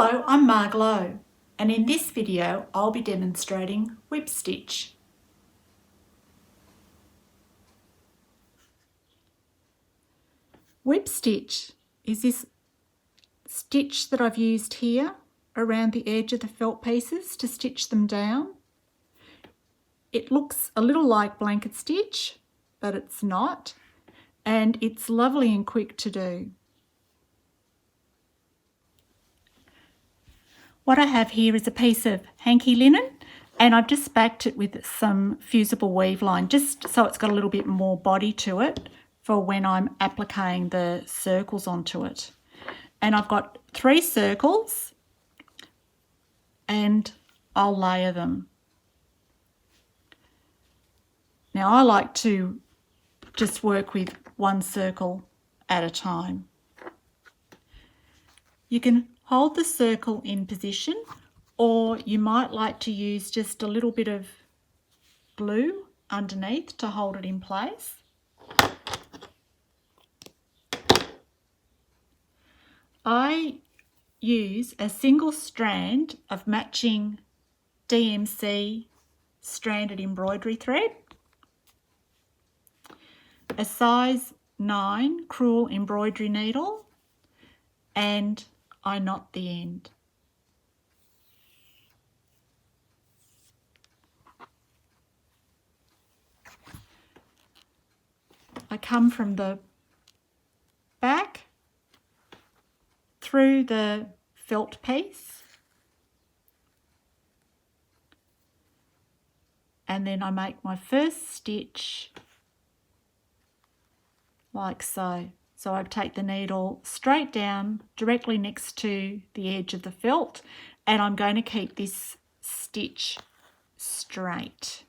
Hello, I'm Marglo, and in this video I'll be demonstrating whip stitch. Whip stitch is this stitch that I've used here around the edge of the felt pieces to stitch them down. It looks a little like blanket stitch, but it's not, and it's lovely and quick to do. What I have here is a piece of hanky linen, and I've just backed it with some fusible weave line just so it's got a little bit more body to it for when I'm appliquing the circles onto it. And I've got 3 circles and I'll layer them. Now I like to just work with 1 circle at a time. You can hold the circle in position, or you might like to use just a little bit of glue underneath to hold it in place. I use a single strand of matching DMC stranded embroidery thread, a size 9 crewel embroidery needle, and I knot the end. I come from the back through the felt piece, and then I make my first stitch like so. So I take the needle straight down directly next to the edge of the felt, and I'm going to keep this stitch straight.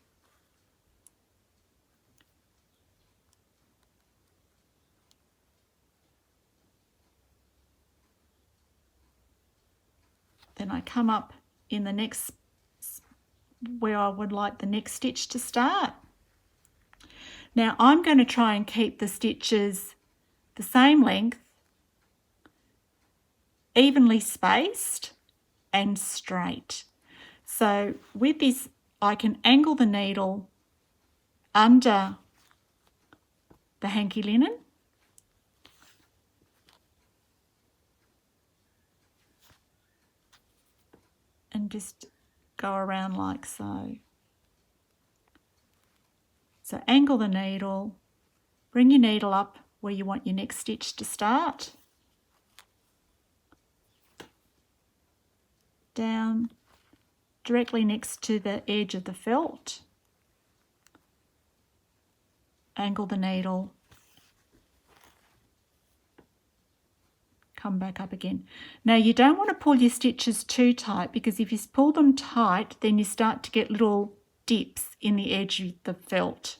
Then I come up in the next, where I would like the next stitch to start. Now I'm going to try and keep the stitches the same length, evenly spaced and straight. So with this I can angle the needle under the hanky linen and just go around like so. So angle the needle, bring your needle up where you want your next stitch to start, down directly next to the edge of the felt, angle the needle, come back up again. Now you don't want to pull your stitches too tight, because if you pull them tight then you start to get little dips in the edge of the felt.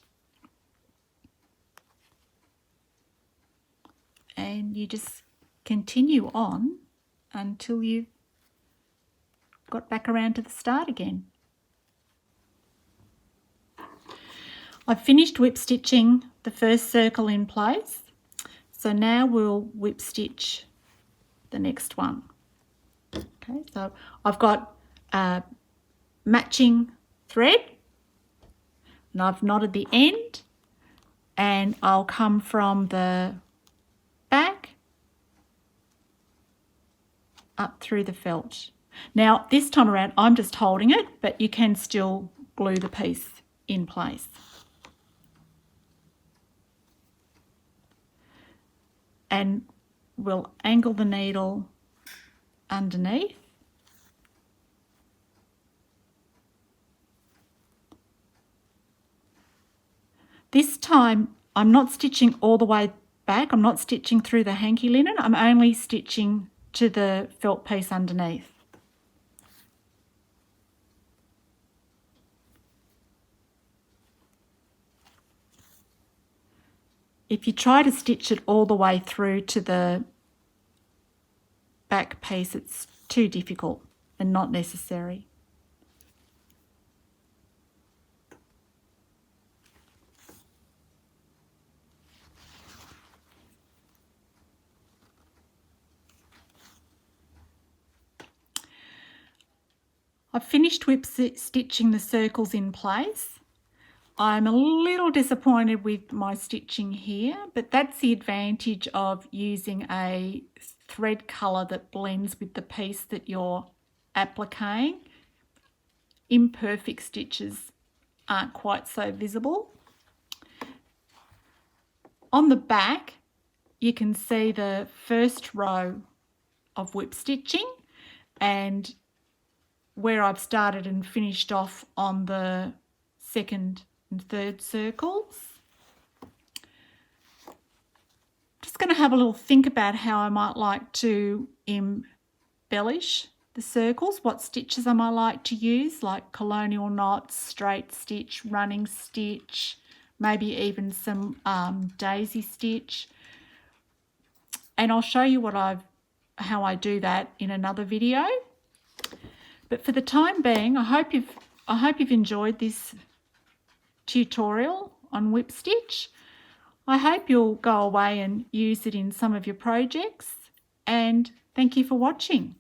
And you just continue on until you've got back around to the start again. I've finished whip stitching the first circle in place, so now we'll whip stitch the next one. Okay, so I've got matching thread and I've knotted the end, and I'll come from the back up through the felt. Now this time around I'm just holding it, but you can still glue the piece in place. And we'll angle the needle underneath. This time I'm not stitching all the way back, I'm not stitching through the hanky linen, I'm only stitching to the felt piece underneath. If you try to stitch it all the way through to the back piece, it's too difficult and not necessary. I've finished whip stitching the circles in place. I'm a little disappointed with my stitching here, but that's the advantage of using a thread colour that blends with the piece that you're appliquing. Imperfect stitches aren't quite so visible. On the back, you can see the first row of whip stitching and where I've started and finished off on the second and third circles. Just going to have a little think about how I might like to embellish the circles, what stitches I might like to use, like colonial knots, straight stitch, running stitch, maybe even some daisy stitch. And I'll show you how I do that in another video. But for the time being, I hope you've enjoyed this tutorial on whip stitch. I hope you'll go away and use it in some of your projects, and thank you for watching.